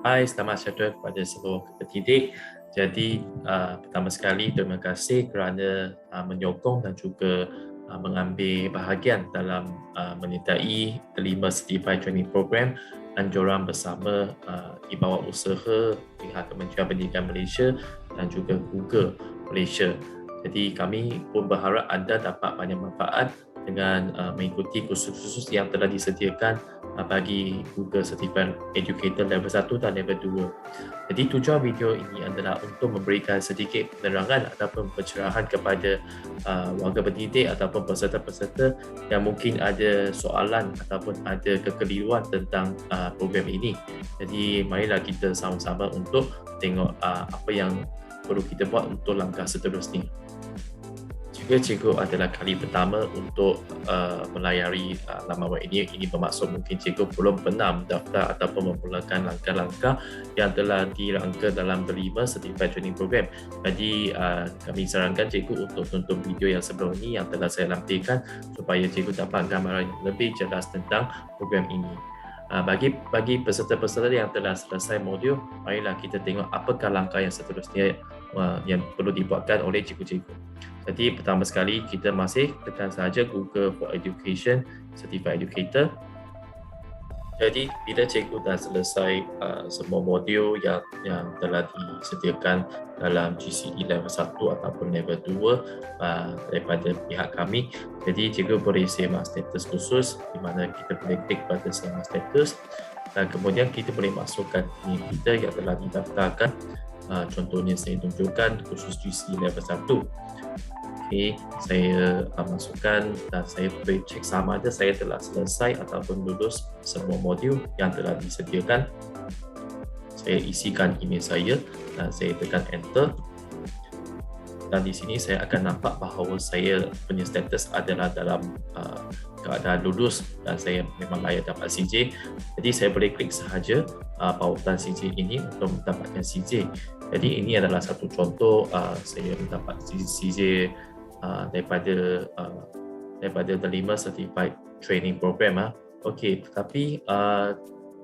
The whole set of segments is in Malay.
Hai, selamat sejahtera kepada seluruh pendidik. Jadi, pertama sekali terima kasih kerana menyokong dan juga mengambil bahagian dalam menyertai kelima Certified Training Program anjuran bersama di bawah usaha pihak Kementerian Pendidikan Malaysia dan juga Google Malaysia. Jadi kami pun berharap anda dapat banyak manfaat dengan mengikuti kursus-kursus yang telah disediakan bagi Google Certified Educator Level 1 dan Level 2. Jadi tujuan video ini adalah untuk memberikan sedikit penerangan ataupun pencerahan kepada warga pendidik ataupun peserta-peserta yang mungkin ada soalan ataupun ada kekeliruan tentang program ini. Jadi marilah kita sama-sama untuk tengok apa yang perlu kita buat untuk langkah seterusnya. Jika cikgu adalah kali pertama untuk melayari laman web ini bermaksud mungkin cikgu belum pernah mendaftar ataupun memulakan langkah-langkah yang telah dirangka dalam kelima Certified Training Program. Jadi kami sarankan cikgu untuk tonton video yang sebelum ini yang telah saya lampirkan supaya cikgu dapat gambaran yang lebih jelas tentang program ini. Bagi peserta-peserta yang telah selesai modul, marilah kita tengok apakah langkah yang seterusnya yang perlu dibuatkan oleh cikgu-cikgu. Jadi pertama sekali kita masih tekan sahaja Google for Education Certified Educator. Jadi bila cikgu dah selesai semua modul yang telah disediakan dalam GCE level 1 ataupun level 2 daripada pihak kami, jadi cikgu boleh semak status khusus di mana kita boleh klik pada semak status dan kemudian kita boleh masukkan email kita yang telah didaftarkan. Contohnya saya tunjukkan khusus GCE level 1. Okay, saya masukkan dan saya boleh cek sama ada saya telah selesai ataupun lulus semua modul yang telah disediakan. Saya isikan email saya dan saya tekan enter. Dan di sini saya akan nampak bahawa saya punya status adalah dalam keadaan lulus dan saya memang layak dapat CJ. Jadi saya boleh klik sahaja pautan CJ ini untuk mendapatkan CJ. Jadi ini adalah satu contoh saya mendapat CJ daripada kelima Certified Training Program. Okey, tetapi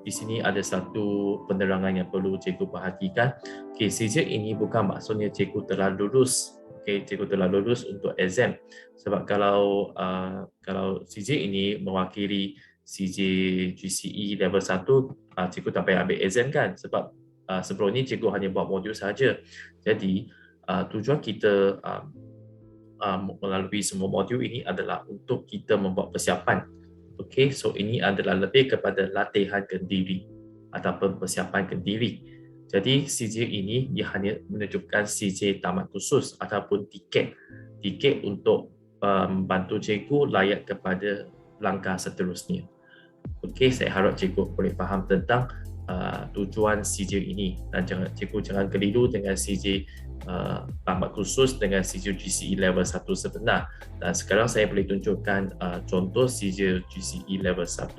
di sini ada satu penerangan yang perlu cikgu perhatikan. Okey, CJ ini bukan maksudnya cikgu telah lulus. Okey, cikgu telah lulus untuk exam. Sebab kalau CJ ini mewakili CJ GCE level 1, cikgu tak payah ambil exam kan? Sebab sebelum ini cikgu hanya buat modul saja. Jadi tujuan kita melalui semua modul ini adalah untuk kita membuat persiapan. Okey, so ini adalah lebih kepada latihan ke diri ataupun persiapan ke diri. Jadi CJ ini dia hanya menunjukkan CJ tamat khusus ataupun tiket untuk membantu cikgu layak kepada langkah seterusnya. Okey, saya harap cikgu boleh faham tentang tujuan CJ ini dan cikgu jangan keliru dengan CJ tamat khusus dengan CJ GCE level 1 sebenar. Dan sekarang saya boleh tunjukkan contoh CJ GCE level 1.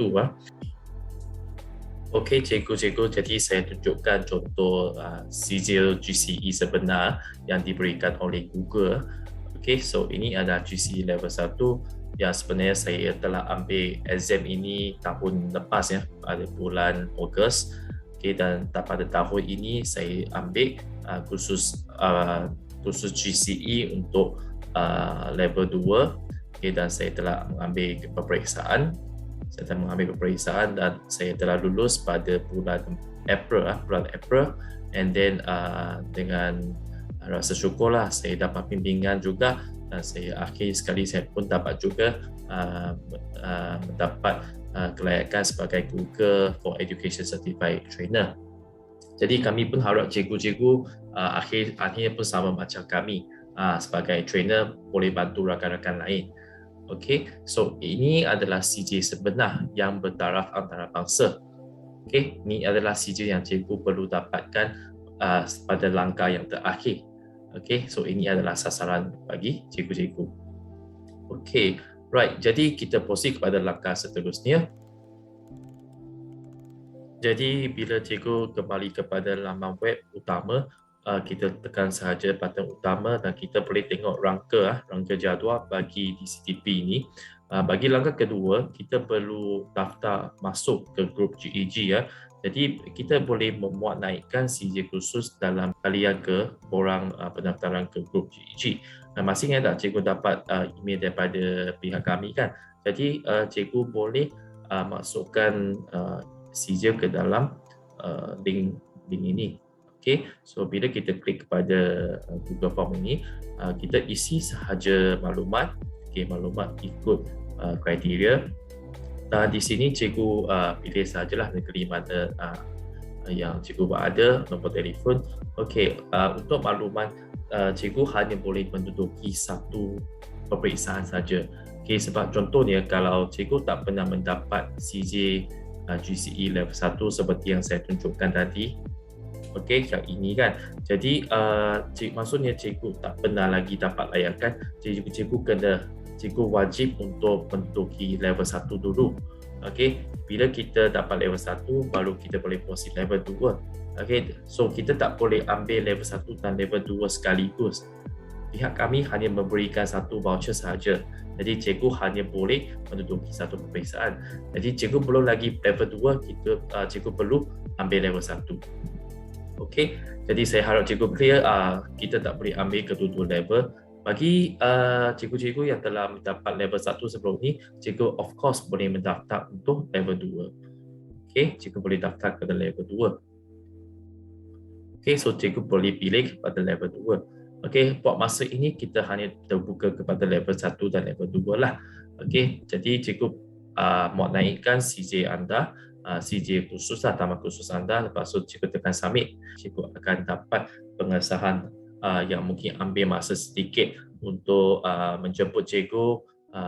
Okey cikgu, jadi saya tunjukkan contoh CJ GCE sebenar yang diberikan oleh Google. Okey, so ini adalah GCE level 1 yang sebenarnya saya telah ambil exam ini tahun lepas ya, pada bulan Ogos. Okay, dan pada tahun ini saya ambil khusus GCE untuk level 2. Okay, dan saya telah mengambil peperiksaan. Dan saya telah lulus pada bulan April. And then dengan rasa syukurlah saya dapat bimbingan juga dan saya akhir sekali saya pun dapat juga mendapat kelayakan sebagai Google for Education Certified Trainer. Jadi kami pun harap cikgu-cikgu akhirnya pun sama macam kami sebagai trainer boleh bantu rakan-rakan lain. Okey, so ini adalah CJ sebenar yang bertaraf antarabangsa. Okey, ini adalah CJ yang cikgu perlu dapatkan pada langkah yang terakhir. Okey, so ini adalah sasaran bagi cikgu-cikgu. Okey, right, jadi kita proceed kepada langkah seterusnya. Jadi bila cikgu kembali kepada laman web utama, kita tekan sahaja button utama dan kita boleh tengok rangka jadual bagi DCTP ini. Bagi langkah kedua, kita perlu daftar masuk ke grup GEG ya. Jadi kita boleh memuat naikkan CJ khusus dalam talian ke borang pendaftaran ke grup GEG. Masih ingat tak cikgu dapat email daripada pihak kami kan? Jadi cikgu boleh masukkan CJ ke dalam link ini. Okay, so bila kita klik kepada Google Form ini, kita isi sahaja maklumat, maklumat ikut kriteria. Di sini cikgu pilih sajalah negeri mana yang cikgu ada, nombor telefon. Okey, untuk makluman cikgu hanya boleh menduduki satu peperiksaan saja. Okey, sebab contohnya kalau cikgu tak pernah mendapat CJ GCE level 1 seperti yang saya tunjukkan tadi, okey, yang ini kan. Jadi maksudnya cikgu tak pernah lagi dapat layakan, cikgu wajib untuk menduduki level 1 dulu. Okey, bila kita dapat level 1 baru kita boleh proceed level 2. Okey, so kita tak boleh ambil level 1 dan level 2 sekaligus. Pihak kami hanya memberikan satu voucher sahaja. Jadi cikgu hanya boleh menduduki satu peperiksaan. Jadi cikgu belum lagi level 2, cikgu perlu ambil level 1. Okey, jadi saya harap cikgu clear, kita tak boleh ambil kedua-dua level. Bagi cikgu-cikgu yang telah mendapat level 1 sebelum ni, cikgu of course boleh mendaftar untuk level 2. Okey, cikgu boleh daftar ke level 2. Okey, so cikgu boleh pilih kepada level 2. Okey, buat masa ini kita hanya terbuka kepada level 1 dan level 2 lah. Okey, jadi cikgu mau naikkan CJ anda, CJ khusus lah, tamat khusus anda. Lepas tu cikgu tekan submit, cikgu akan dapat pengesahan yang mungkin ambil masa sedikit untuk menjemput cikgu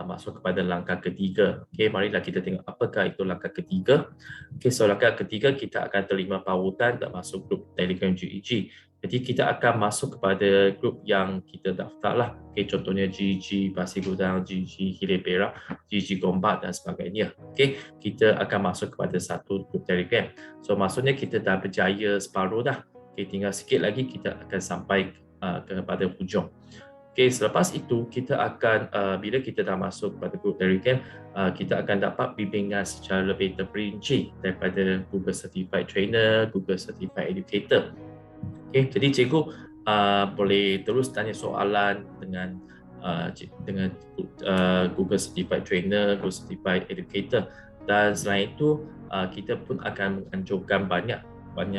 masuk kepada langkah ketiga. Okey, marilah kita tengok apakah itu langkah ketiga. Okey, so langkah ketiga kita akan terima pautan dan masuk grup Telegram GEG. Jadi kita akan masuk kepada grup yang kita daftar lah. Okey, contohnya GEG Pasir Gudang, GEG Hilir Perak, GEG Gombak dan sebagainya. Okey, kita akan masuk kepada satu grup Telegram. So maksudnya kita dah berjaya separuh dah. Okey, tinggal sikit lagi kita akan sampai kepada hujung. Okey, selepas itu kita akan bila kita dah masuk kepada grup Telegram, kita akan dapat bimbingan secara lebih terperinci daripada Google Certified Trainer, Google Certified Educator. Okey, jadi cikgu boleh terus tanya soalan dengan Google Certified Trainer, Google Certified Educator, dan selain itu kita pun akan menganjurkan banyak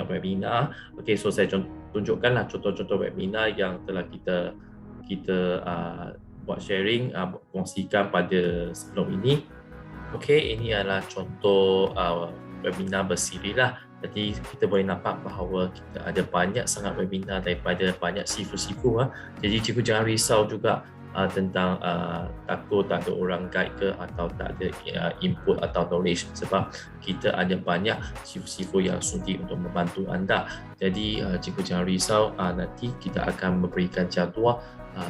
webinar. Okey, so saya tunjukkanlah contoh-contoh webinar yang telah kita buat sharing, kongsikan pada sebelum ini. Okey, ini adalah contoh webinar bersiri lah. Jadi kita boleh nampak bahawa kita ada banyak sangat webinar daripada banyak sifu-sifu. Jadi cikgu jangan risau juga tentang takut tak ada orang guide ke atau tak ada input atau knowledge, sebab kita ada banyak sifu-sifu yang sudi untuk membantu anda. Jadi cikgu jangan risau, nanti kita akan memberikan jadual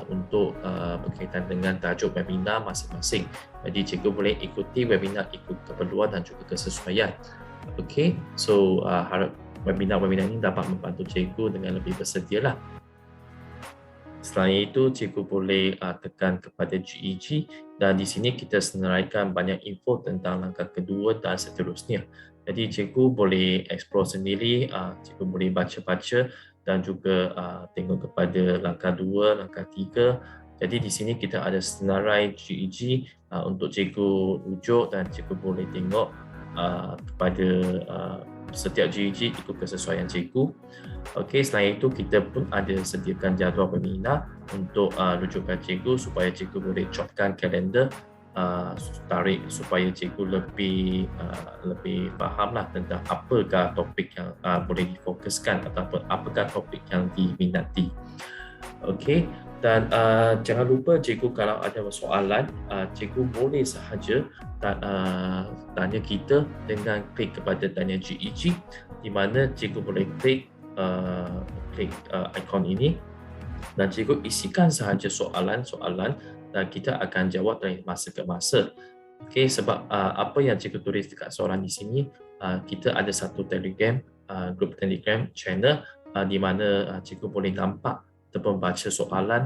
untuk berkaitan dengan tajuk webinar masing-masing. Jadi cikgu boleh ikuti webinar ikut keperluan dan juga kesesuaian. Okey, so harap webinar-webinar ini dapat membantu cikgu dengan lebih bersedialah. Selain itu, cikgu boleh tekan kepada GEG dan di sini kita senaraikan banyak info tentang langkah kedua dan seterusnya. Jadi cikgu boleh explore sendiri, cikgu boleh baca-baca dan juga tengok kepada langkah 2, langkah 3. Jadi di sini kita ada senarai GEG untuk cikgu rujuk dan cikgu boleh tengok kepada setiap GEG ikut kesesuaian cikgu. Okey, selain itu kita pun ada sediakan jadual webinar untuk rujukan cikgu supaya cikgu boleh chopkan kalender tarik supaya cikgu lebih fahamlah tentang apakah topik yang boleh difokuskan ataupun apakah topik yang diminati. Okey, dan jangan lupa cikgu kalau ada soalan, cikgu boleh sahaja tanya kita dengan klik kepada tanya GEG, di mana cikgu boleh klik ikon ini dan cikgu isikan sahaja soalan-soalan dan kita akan jawab dari masa ke masa. Okey, sebab apa yang cikgu tulis dekat soalan di sini, kita ada satu Telegram, grup Telegram channel di mana cikgu boleh nampak ataupun baca soalan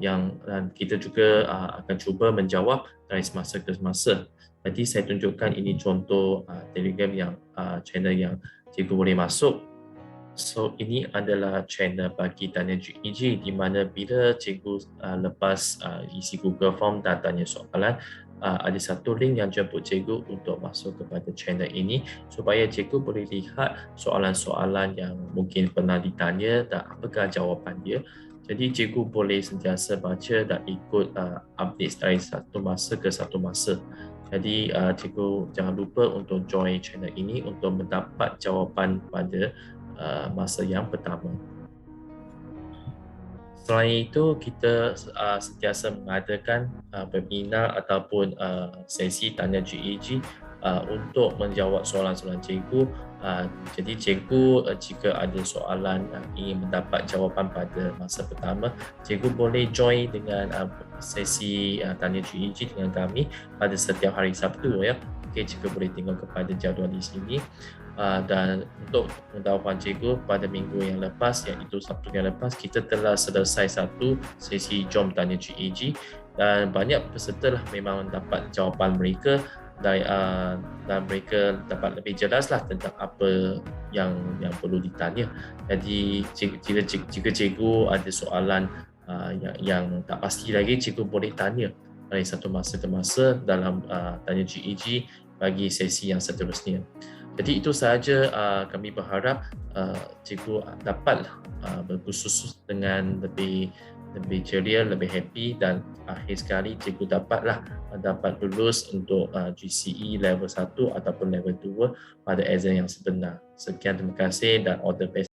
dan kita juga akan cuba menjawab dari semasa ke semasa. Jadi saya tunjukkan ini contoh Telegram yang channel yang cikgu boleh masuk. So ini adalah channel bagi tanya GEG di mana bila cikgu lepas isi Google Form dan tanya soalan, ada satu link yang jemput cikgu untuk masuk kepada channel ini supaya cikgu boleh lihat soalan-soalan yang mungkin pernah ditanya dan apakah jawapan dia. Jadi cikgu boleh sentiasa baca dan ikut update dari satu masa ke satu masa. Jadi cikgu jangan lupa untuk join channel ini untuk mendapat jawapan pada masa yang pertama. Selain itu, kita sentiasa mengadakan webinar ataupun sesi tanya GEG untuk menjawab soalan-soalan cikgu. Jadi cikgu jika ada soalan ingin mendapat jawapan pada masa pertama, cikgu boleh join dengan sesi tanya GEG dengan kami pada setiap hari Sabtu ya. Okey, cikgu boleh tengok kepada jadual di sini. Dan untuk pengetahuan cikgu, pada minggu yang lepas, iaitu Sabtu yang lepas, kita telah selesai satu sesi Jom Tanya GEG dan banyak peserta lah memang dapat jawapan mereka dan mereka dapat lebih jelaslah tentang apa yang perlu ditanya. Jadi jika cikgu ada soalan yang tak pasti lagi, cikgu boleh tanya dari satu masa ke masa dalam Tanya GEG bagi sesi yang seterusnya. Jadi itu sahaja, kami berharap cikgu dapat berkhusus dengan lebih ceria, lebih happy dan akhir sekali cikgu dapat lulus untuk GCE level 1 ataupun level 2 pada exam yang sebenar. Sekian, terima kasih dan all the best.